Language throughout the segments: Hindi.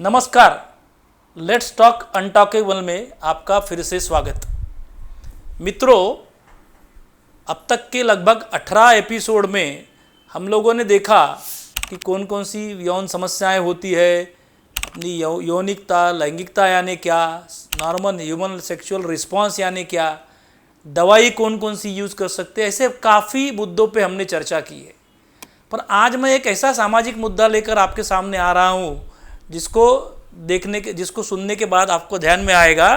नमस्कार, लेट्स टॉक अनटॉकेबल में आपका फिर से स्वागत। मित्रों, अब तक के लगभग 18 एपिसोड में हम लोगों ने देखा कि कौन कौन सी यौन समस्याएं होती है, अपनी यौनिकता, लैंगिकता यानी क्या, नॉर्मल ह्यूमन सेक्सुअल रिस्पॉन्स यानी क्या, दवाई कौन कौन सी यूज़ कर सकते हैं। ऐसे काफ़ी मुद्दों पे हमने चर्चा की है। पर आज मैं एक ऐसा सामाजिक मुद्दा लेकर आपके सामने आ रहा हूँ जिसको सुनने के बाद आपको ध्यान में आएगा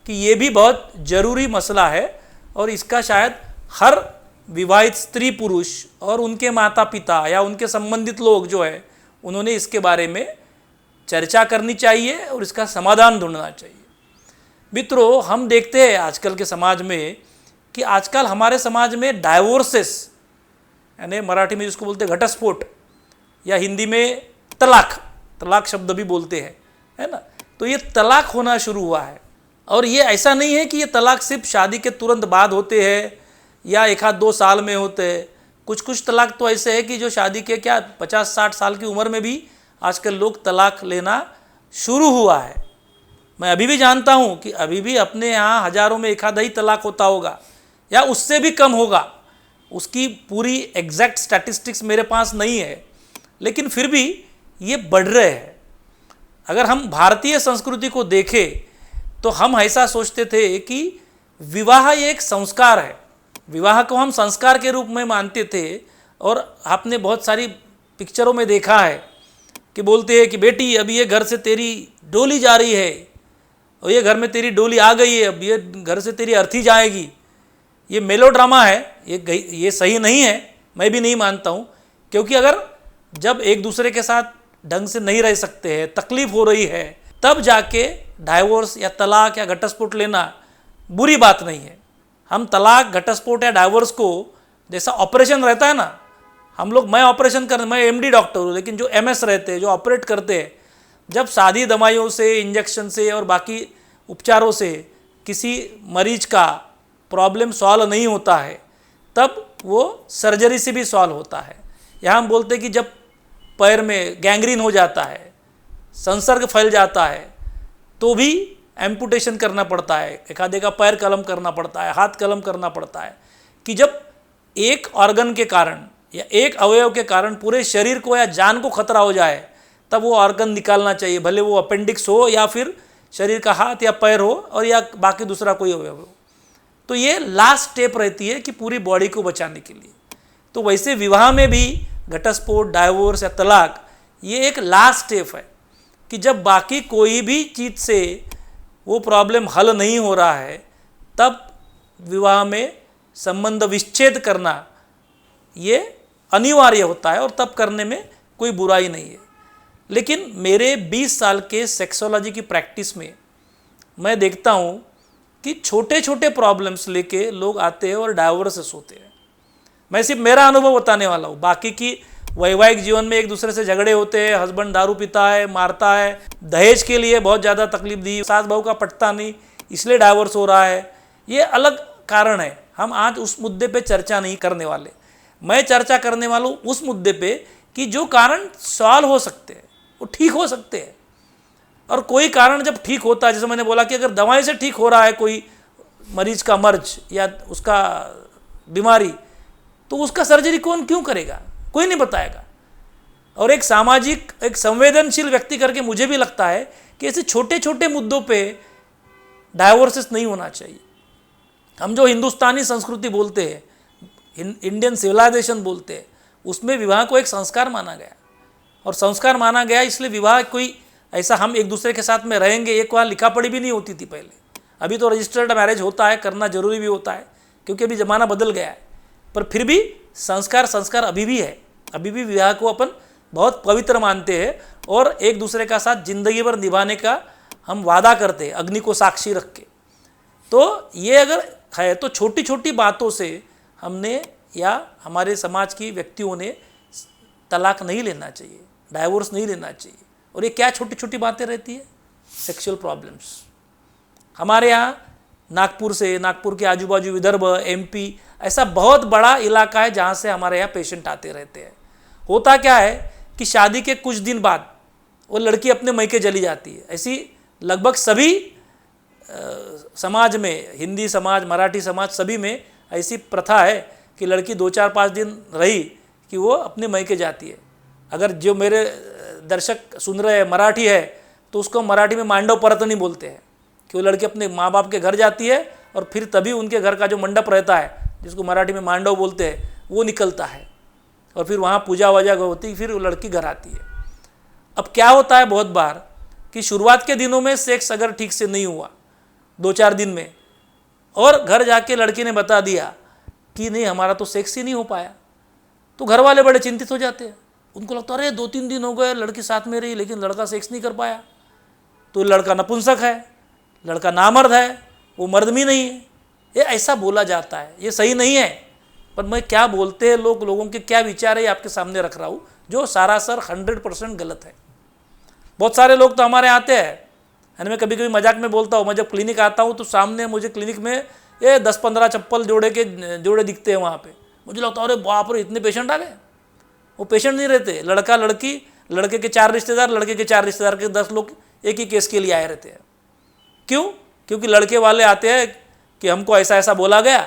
कि ये भी बहुत ज़रूरी मसला है और इसका शायद हर विवाहित स्त्री पुरुष और उनके माता पिता या उनके संबंधित लोग जो है उन्होंने इसके बारे में चर्चा करनी चाहिए और इसका समाधान ढूंढना चाहिए। मित्रों, हम देखते हैं आजकल के समाज में कि आजकल हमारे समाज में डाइवोर्सेस यानी मराठी में जिसको बोलते हैं घटस्फोट या हिंदी में तलाक शब्द भी बोलते हैं, है ना। तो ये तलाक होना शुरू हुआ है और ये ऐसा नहीं है कि ये तलाक सिर्फ शादी के तुरंत बाद होते हैं या 1-2 साल में होते हैं। कुछ तलाक तो ऐसे है कि जो शादी के 50-60 साल की उम्र में भी आजकल लोग तलाक लेना शुरू हुआ है। मैं अभी भी जानता हूँ कि अभी भी अपने यहाँ हज़ारों में 1 आधा ही तलाक होता होगा या उससे भी कम होगा। उसकी पूरी एग्जैक्ट स्टैटिस्टिक्स मेरे पास नहीं है, लेकिन फिर भी ये बढ़ रहे हैं। अगर हम भारतीय संस्कृति को देखें तो हम ऐसा सोचते थे कि विवाह ये एक संस्कार है, विवाह को हम संस्कार के रूप में मानते थे। और आपने बहुत सारी पिक्चरों में देखा है कि बोलते हैं कि बेटी अभी ये घर से तेरी डोली जा रही है और ये घर में तेरी डोली आ गई है, अब ये घर से तेरी अर्थी जाएगी। ये मेलोड्रामा है, ये सही नहीं है, मैं भी नहीं मानता हूँ। क्योंकि अगर जब एक दूसरे के साथ ढंग से नहीं रह सकते हैं, तकलीफ हो रही है, तब जाके डाइवोर्स या तलाक या घटस्फोट लेना बुरी बात नहीं है। हम तलाक, घटस्फोट या डाइवोर्स को जैसा ऑपरेशन रहता है ना, मैं एमडी डॉक्टर हूँ, लेकिन जो एमएस रहते हैं, जो ऑपरेट करते हैं, जब सादी दवाइयों से, इंजेक्शन से और बाकी उपचारों से किसी मरीज का प्रॉब्लम सॉल्व नहीं होता है, तब वो सर्जरी से भी सॉल्व होता है। यहाँ हम बोलते हैं कि जब पैर में गैंग्रीन हो जाता है, संसर्ग फैल जाता है, तो भी एम्पुटेशन करना पड़ता है, एक आधे का पैर कलम करना पड़ता है, हाथ कलम करना पड़ता है। कि जब एक ऑर्गन के कारण या एक अवयव के कारण पूरे शरीर को या जान को खतरा हो जाए, तब वो ऑर्गन निकालना चाहिए, भले वो अपेंडिक्स हो या फिर शरीर का हाथ या पैर हो और या बाकी दूसरा कोई अवयव हो। तो ये लास्ट स्टेप रहती है कि पूरी बॉडी को बचाने के लिए। तो वैसे विवाह में भी घटस्फोट, डाइवोर्स या तलाक ये एक लास्ट स्टेप है कि जब बाकी कोई भी चीज़ से वो प्रॉब्लम हल नहीं हो रहा है, तब विवाह में संबंध विच्छेद करना ये अनिवार्य होता है और तब करने में कोई बुराई नहीं है। लेकिन मेरे 20 साल के सेक्सोलॉजी की प्रैक्टिस में मैं देखता हूँ कि छोटे छोटे प्रॉब्लम्स लेके लोग आते हैं और डाइवोर्सेस होते हैं। मैं सिर्फ मेरा अनुभव बताने वाला हूँ, बाकी की वैवाहिक जीवन में एक दूसरे से झगड़े होते हैं, हस्बैंड दारू पीता है, मारता है, दहेज के लिए बहुत ज़्यादा तकलीफ दी, सास बहू का पटता नहीं इसलिए डाइवोर्स हो रहा है, ये अलग कारण है। हम आज उस मुद्दे पे चर्चा नहीं करने वाले। मैं चर्चा करने वाला हूँ उस मुद्दे पे कि जो कारण सॉल्व हो सकते हैं, वो ठीक हो सकते हैं। और कोई कारण जब ठीक होता है, जैसे मैंने बोला कि अगर दवाई से ठीक हो रहा है कोई मरीज का मर्ज या उसका बीमारी, तो उसका सर्जरी कौन क्यों करेगा? कोई नहीं बताएगा। और एक सामाजिक, एक संवेदनशील व्यक्ति करके मुझे भी लगता है कि ऐसे छोटे छोटे मुद्दों पे डाइवोर्सेस नहीं होना चाहिए। हम जो हिंदुस्तानी संस्कृति बोलते हैं, इंडियन सिविलाइजेशन बोलते हैं, उसमें विवाह को एक संस्कार माना गया। और संस्कार माना गया इसलिए विवाह कोई ऐसा हम एक दूसरे के साथ में रहेंगे, एक वहाँ लिखा पढ़ी भी नहीं होती थी पहले। अभी तो रजिस्टर्ड मैरिज होता है, करना जरूरी भी होता है क्योंकि अभी ज़माना बदल गया है। पर फिर भी संस्कार अभी भी है। अभी भी विवाह को अपन बहुत पवित्र मानते हैं और एक दूसरे का साथ जिंदगी भर निभाने का हम वादा करते हैं, अग्नि को साक्षी रख के। तो ये अगर है तो छोटी छोटी बातों से हमने या हमारे समाज की व्यक्तियों ने तलाक नहीं लेना चाहिए, डाइवोर्स नहीं लेना चाहिए। और ये क्या छोटी छोटी बातें रहती है? Sexual problems. हमारे यहाँ नागपुर के आजू बाजू विदर्भ, एमपी, ऐसा बहुत बड़ा इलाका है जहाँ से हमारे यहाँ पेशेंट आते रहते हैं। होता क्या है कि शादी के कुछ दिन बाद वो लड़की अपने मैके चली जाती है। ऐसी लगभग सभी समाज में, हिंदी समाज, मराठी समाज, सभी में ऐसी प्रथा है कि लड़की 2-4-5 दिन रही कि वो अपने मैके जाती है। अगर जो मेरे दर्शक सुन रहे हैं मराठी है तो उसको मराठी में मांडव परतनी बोलते हैं कि वो लड़की अपने माँ बाप के घर जाती है और फिर तभी उनके घर का जो मंडप रहता है, जिसको मराठी में मांडव बोलते हैं, वो निकलता है और फिर वहाँ पूजा वजा होती, फिर वो लड़की घर आती है। अब क्या होता है बहुत बार कि शुरुआत के दिनों में सेक्स अगर ठीक से नहीं हुआ 2-4 दिन में, और घर जाके लड़की ने बता दिया कि नहीं हमारा तो सेक्स ही नहीं हो पाया, तो घर वाले बड़े चिंतित हो जाते हैं। उनको लगता है अरे 2-3 दिन हो गए लड़की साथ में रही लेकिन लड़का सेक्स नहीं कर पाया, तो लड़का नपुंसक है, लड़का नामर्द है, वो मर्द भी नहीं है। ये ऐसा बोला जाता है, ये सही नहीं है। पर मैं क्या बोलते हैं लोग, लोगों के क्या विचार है, आपके सामने रख रहा हूँ, जो सरासर 100% गलत है। बहुत सारे लोग तो हमारे आते हैं, यानी मैं कभी कभी मजाक में बोलता हूँ, मैं जब क्लिनिक आता हूँ तो सामने मुझे क्लिनिक में ये 10-15 चप्पल जोड़े दिखते हैं वहाँ पे। मुझे लगता है अरे बाप रे इतने पेशेंट आ गए। वो पेशेंट नहीं रहते, लड़का लड़की, लड़के के 4 रिश्तेदार, लड़के के 4 रिश्तेदार के 10 लोग एक ही केस के लिए आए रहते हैं। क्यों? क्योंकि लड़के वाले आते हैं कि हमको ऐसा ऐसा बोला गया,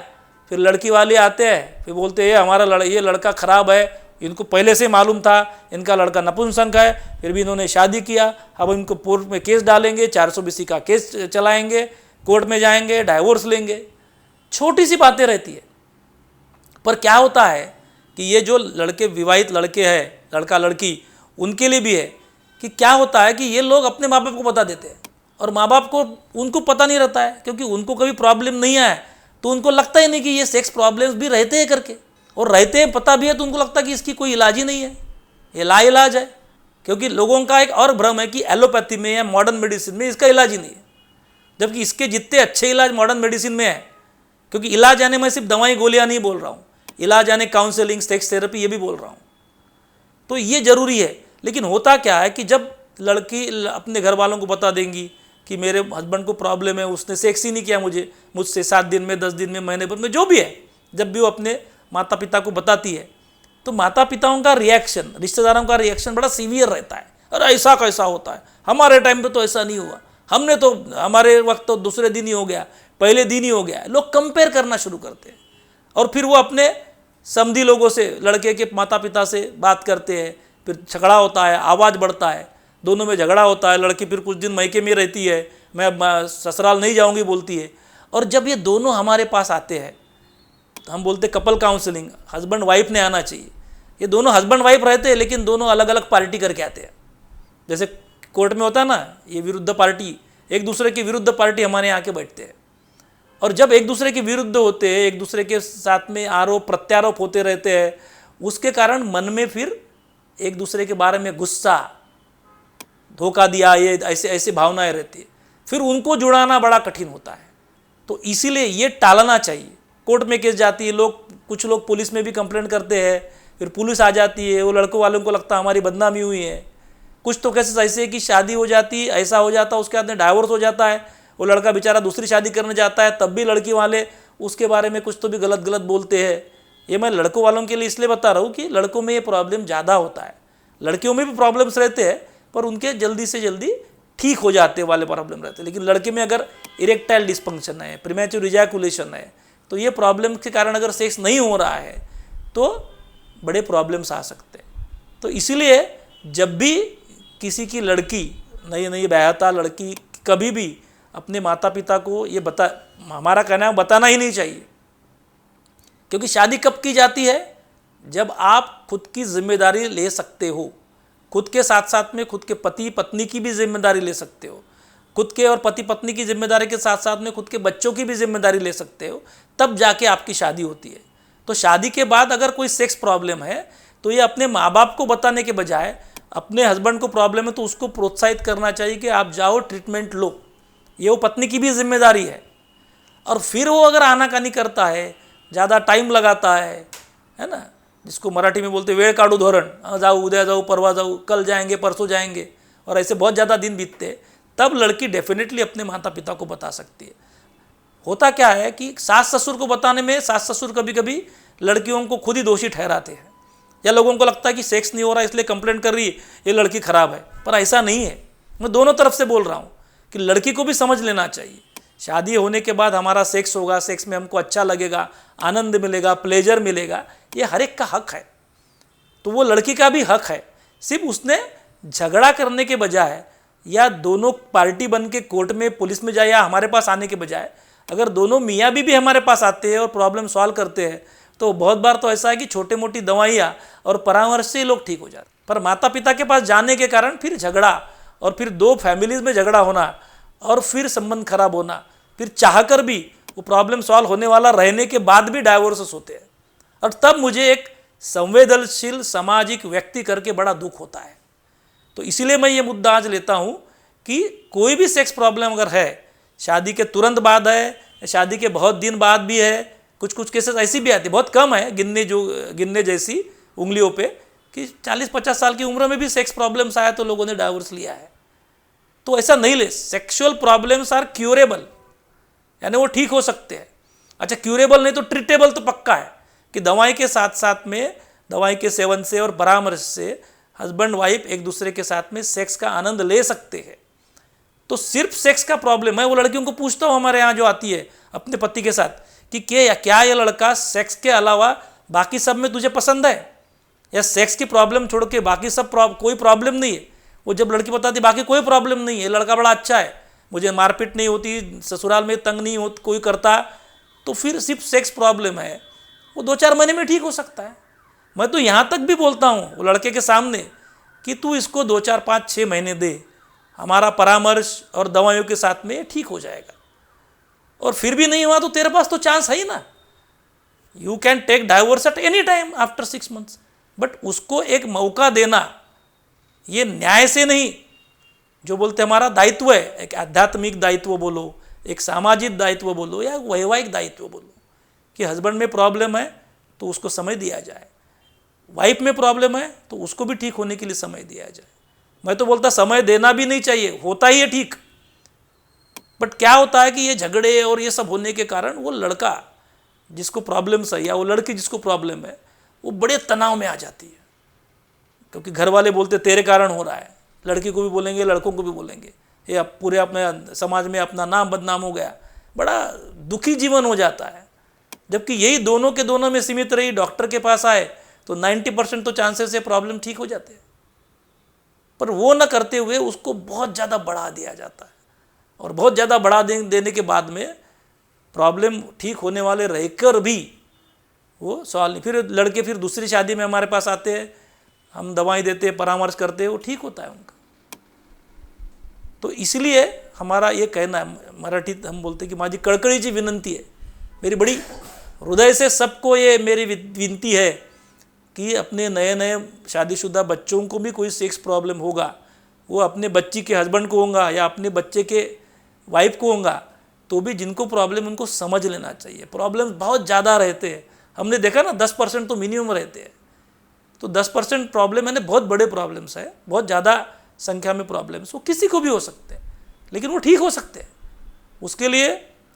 फिर लड़की वाले आते हैं फिर बोलते हैं हमारा ये लड़का ख़राब है, इनको पहले से मालूम था इनका लड़का नपुंसक है, फिर भी इन्होंने शादी किया, अब इनको कोर्ट में केस डालेंगे, 420 का केस चलाएंगे, कोर्ट में जाएंगे, डाइवोर्स लेंगे। छोटी सी बातें रहती है। पर क्या होता है कि ये जो लड़के, विवाहित लड़के हैं, लड़का लड़की, उनके लिए भी है कि क्या होता है कि ये लोग अपने माँ बाप को बता देते हैं और माँ बाप को उनको पता नहीं रहता है, क्योंकि उनको कभी प्रॉब्लम नहीं आया तो उनको लगता ही नहीं कि ये सेक्स प्रॉब्लम्स भी रहते हैं करके, और रहते हैं पता भी है तो उनको लगता है कि इसकी कोई इलाज ही नहीं है, ये लाइलाज है। क्योंकि लोगों का एक और भ्रम है कि एलोपैथी में या मॉडर्न मेडिसिन में इसका इलाज ही नहीं है, जबकि इसके जितने अच्छे इलाज मॉडर्न मेडिसिन में है। क्योंकि इलाज यानी मैं सिर्फ दवाई गोलियाँ नहीं बोल रहा हूँ, इलाज यानी काउंसलिंग, सेक्स थेरेपी, ये भी बोल रहा हूँ। तो ये ज़रूरी है। लेकिन होता क्या है कि जब लड़की अपने घर वालों को बता देंगी कि मेरे हस्बैंड को प्रॉब्लम है, उसने सेक्स ही नहीं किया मुझसे 7 दिन में, 10 दिन में, महीने भर में, जो भी है, जब भी वो अपने माता पिता को बताती है तो माता पिताओं का रिएक्शन, रिश्तेदारों का रिएक्शन बड़ा सीवियर रहता है। अरे ऐसा कैसा होता है, हमारे टाइम पे तो ऐसा नहीं हुआ, हमने तो, हमारे वक्त तो दूसरे दिन ही हो गया, पहले दिन ही हो गया। लोग कंपेयर करना शुरू करते हैं और फिर वो अपने समधी लोगों से, लड़के के माता पिता से बात करते हैं, फिर झगड़ा होता है, आवाज़ बढ़ता है, दोनों में झगड़ा होता है। लड़की फिर कुछ दिन मैके में रहती है, मैं ससुराल नहीं जाऊंगी बोलती है। और जब ये दोनों हमारे पास आते हैं तो हम बोलते कपल काउंसलिंग, हस्बैंड वाइफ ने आना चाहिए। ये दोनों हस्बैंड वाइफ रहते हैं लेकिन दोनों अलग अलग पार्टी करके आते हैं। जैसे कोर्ट में होता है ना, ये विरुद्ध पार्टी, एक दूसरे की विरुद्ध पार्टी हमारे यहाँ आके बैठते हैं, और जब एक दूसरे के विरुद्ध होते हैं, एक दूसरे के साथ में आरोप प्रत्यारोप होते रहते हैं, उसके कारण मन में फिर एक दूसरे के बारे में गुस्सा, धोखा दिया, ये ऐसे ऐसे भावनाएं रहती है। फिर उनको जुड़ाना बड़ा कठिन होता है। तो इसीलिए ये टालना चाहिए। कोर्ट में केस जाती है, कुछ लोग पुलिस में भी कंप्लेंट करते हैं, फिर पुलिस आ जाती है, वो लड़कों वालों को लगता है हमारी बदनामी हुई है। कुछ तो केसेस ऐसे है कि शादी हो जाती, ऐसा हो जाता, उसके बाद में डाइवोर्स हो जाता है, वो लड़का बेचारा दूसरी शादी करने जाता है, तब भी लड़की वाले उसके बारे में कुछ तो भी गलत गलत बोलते हैं। ये मैं लड़कों वालों के लिए इसलिए बता रहा हूँ कि लड़कों में ये प्रॉब्लम ज़्यादा होता है। लड़कियों में भी प्रॉब्लम्स रहते हैं पर उनके जल्दी से जल्दी ठीक हो जाते वाले प्रॉब्लम रहते हैं। लेकिन लड़के में अगर इरेक्टाइल डिस्फंक्शन है, प्रीमैच्योर इजैकुलेशन है, तो ये प्रॉब्लम के कारण अगर सेक्स नहीं हो रहा है तो बड़े प्रॉब्लम्स आ सकते हैं। तो इसीलिए जब भी किसी की लड़की, नई ब्याहता लड़की, कभी भी अपने माता पिता को ये हमारा कहना है बताना ही नहीं चाहिए। क्योंकि शादी कब की जाती है? जब आप खुद की जिम्मेदारी ले सकते हो, खुद के साथ साथ में खुद के पति पत्नी की भी जिम्मेदारी ले सकते हो, खुद के और पति पत्नी की जिम्मेदारी के साथ साथ में खुद के बच्चों की भी जिम्मेदारी ले सकते हो, तब जाके आपकी शादी होती है। तो शादी के बाद अगर कोई सेक्स प्रॉब्लम है तो ये अपने माँ बाप को बताने के बजाय अपने हस्बैंड को प्रॉब्लम है तो उसको प्रोत्साहित करना चाहिए कि आप जाओ ट्रीटमेंट लो, ये वो पत्नी की भी जिम्मेदारी है। और फिर वो अगर आनाकानी करता है, ज़्यादा टाइम लगाता है ना, जिसको मराठी में बोलते वेळ काढू धोरण, जाऊ उद्या जाऊ परवा जाऊ, कल जाएंगे परसों जाएंगे, और ऐसे बहुत ज़्यादा दिन बीतते, तब लड़की डेफिनेटली अपने माता पिता को बता सकती है। होता क्या है कि सास ससुर को बताने में सास ससुर कभी कभी लड़कियों को खुद ही दोषी ठहराते हैं। या लोगों को लगता है कि सेक्स नहीं हो रहा इसलिए कंप्लेंट कर रही है, ये लड़की खराब है, पर ऐसा नहीं है। मैं दोनों तरफ से बोल रहा हूँ कि लड़की को भी समझ लेना चाहिए, शादी होने के बाद हमारा सेक्स होगा, सेक्स में हमको अच्छा लगेगा, आनंद मिलेगा, प्लेजर मिलेगा, ये हर एक का हक है। तो वो लड़की का भी हक है। सिर्फ उसने झगड़ा करने के बजाय या दोनों पार्टी बन के कोर्ट में पुलिस में जाए या हमारे पास आने के बजाय अगर दोनों मियाँ बीवी हमारे पास आते हैं और प्रॉब्लम सॉल्व करते हैं तो बहुत बार तो ऐसा है कि छोटे मोटी दवाइयाँ और परामर्श से लोग ठीक हो जाते। पर माता पिता के पास जाने के कारण फिर झगड़ा और फिर दो फैमिलीज में झगड़ा होना और फिर संबंध खराब होना, फिर चाहकर भी वो प्रॉब्लम सॉल्व होने वाला रहने के बाद भी डाइवोर्सेस होते हैं। और तब मुझे एक संवेदनशील सामाजिक व्यक्ति करके बड़ा दुख होता है। तो इसीलिए मैं ये मुद्दा आज लेता हूँ कि कोई भी सेक्स प्रॉब्लम अगर है, शादी के तुरंत बाद है, शादी के बहुत दिन बाद भी है, कुछ केसेस ऐसी भी आती है, बहुत कम है गिनने जैसी उंगलियों पे, कि 40-50 साल की उम्र में भी सेक्स प्रॉब्लम्स आया तो लोगों ने डाइवोर्स लिया है। तो ऐसा नहीं ले, सेक्सुअल प्रॉब्लम्स आर क्यूरेबल, यानी वो ठीक हो सकते हैं। अच्छा, क्यूरेबल नहीं तो ट्रीटेबल तो पक्का है कि दवाई के साथ साथ में, दवाई के सेवन से और परामर्श से हस्बैंड वाइफ एक दूसरे के साथ में सेक्स का आनंद ले सकते हैं। तो सिर्फ सेक्स का प्रॉब्लम है, वो लड़कियों को पूछता हूँ हमारे यहाँ जो आती है अपने पति के साथ कि क्या ये लड़का सेक्स के अलावा बाकी सब में तुझे पसंद है, या सेक्स की प्रॉब्लम छोड़ के बाकी सब कोई प्रॉब्लम नहीं है। वो जब लड़की बताती बाकी कोई प्रॉब्लम नहीं है, लड़का बड़ा अच्छा है, मुझे मारपीट नहीं होती, ससुराल में तंग नहीं हो कोई करता, तो फिर सिर्फ सेक्स प्रॉब्लम है, वो 2-4 महीने में ठीक हो सकता है। मैं तो यहाँ तक भी बोलता हूँ वो लड़के के सामने कि तू इसको 2-4-5-6 महीने दे, हमारा परामर्श और दवाइयों के साथ में ठीक हो जाएगा। और फिर भी नहीं हुआ तो तेरे पास तो चांस है ही ना, you can take divorce at any time after 6 months। But उसको एक मौका देना, ये न्याय से नहीं, जो बोलते हमारा दायित्व है, एक आध्यात्मिक दायित्व बोलो, एक सामाजिक दायित्व बोलो, या वैवाहिक दायित्व बोलो, कि हस्बैंड में प्रॉब्लम है तो उसको समय दिया जाए, वाइफ में प्रॉब्लम है तो उसको भी ठीक होने के लिए समय दिया जाए। मैं तो बोलता समय देना भी नहीं चाहिए, होता ही है ठीक। बट क्या होता है कि ये झगड़े और ये सब होने के कारण वो लड़का जिसको प्रॉब्लम्स है या वो लड़की जिसको प्रॉब्लम है वो बड़े तनाव में आ जाती है, क्योंकि घर वाले बोलते तेरे कारण हो रहा है, लड़की को भी बोलेंगे, लड़कों को भी बोलेंगे, ये पूरे अपने समाज में अपना नाम बदनाम हो गया, बड़ा दुखी जीवन हो जाता है। जबकि यही दोनों के दोनों में सीमित रही, डॉक्टर के पास आए तो 90% तो चांसेस है प्रॉब्लम ठीक हो जाते हैं। पर वो न करते हुए उसको बहुत ज़्यादा बढ़ा दिया जाता है, और बहुत ज़्यादा बढ़ा देने के बाद में प्रॉब्लम ठीक होने वाले रहकर भी वो सवाल नहीं। फिर लड़के फिर दूसरी शादी में हमारे पास आते हैं, हम दवाई देते हैं, परामर्श करते हैं, वो ठीक होता है उनका। तो इसलिए हमारा ये कहना है, मराठी हम बोलते हैं कि माझी कड़कड़ीची विनंती है, मेरी बड़ी हृदय से सबको ये मेरी विनती है कि अपने नए नए शादीशुदा बच्चों को भी कोई सेक्स प्रॉब्लम होगा, वो अपने बच्ची के हस्बैंड को होगा या अपने बच्चे के वाइफ को होगा, तो भी जिनको प्रॉब्लम उनको समझ लेना चाहिए। प्रॉब्लम बहुत ज़्यादा रहते हैं, हमने देखा ना 10% तो मिनिमम रहते हैं। तो 10% प्रॉब्लम यानी बहुत बड़े प्रॉब्लम्स है, बहुत ज़्यादा संख्या में प्रॉब्लम्स, वो किसी को भी हो सकते हैं, लेकिन वो ठीक हो सकते हैं। उसके लिए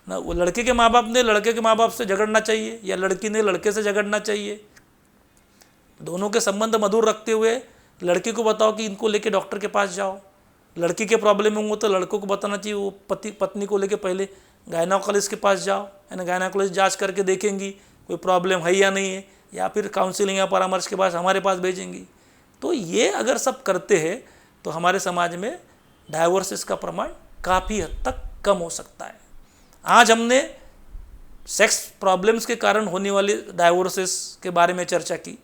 ना वो लड़के के माँ बाप ने लड़के के माँ बाप से झगड़ना चाहिए या लड़की ने लड़के से झगड़ना चाहिए। दोनों के संबंध मधुर रखते हुए लड़की को बताओ कि इनको लेके डॉक्टर के पास जाओ, लड़की के प्रॉब्लम होंगे तो लड़कों को बताना चाहिए वो पत्नी को लेके पहले गायनोकोलॉजिस्ट के पास जाओ, यानी गायनोकोलॉजिस्ट जांच करके देखेंगी कोई प्रॉब्लम है या नहीं है, या फिर काउंसलिंग या परामर्श के पास हमारे पास भेजेंगी। तो ये अगर सब करते हैं तो हमारे समाज में डाइवोर्सेस का प्रमाण काफ़ी हद तक कम हो सकता है। आज हमने सेक्स प्रॉब्लम्स के कारण होने वाले डाइवोर्सेस के बारे में चर्चा की।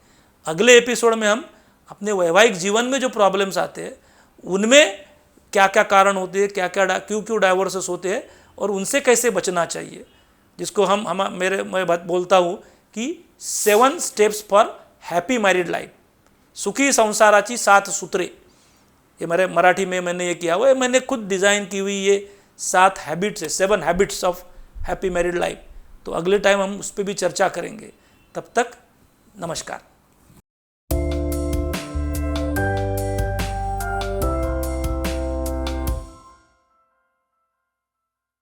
अगले एपिसोड में हम अपने वैवाहिक जीवन में जो प्रॉब्लम्स आते हैं उनमें क्या क्या कारण होते हैं, क्या क्या क्यों डाइवोर्सेस होते हैं और उनसे कैसे बचना चाहिए, जिसको मैं बोलता हूँ कि 7 steps for happy married life, सुखी संसाराची 7 सूत्रे। ये मेरे मराठी में मैंने ये किया हुआ है, मैंने खुद डिज़ाइन की हुई ये 7 हैबिट्स है, 7 habits of happy married life. तो अगले टाइम हम उस पर भी चर्चा करेंगे। तब तक नमस्कार।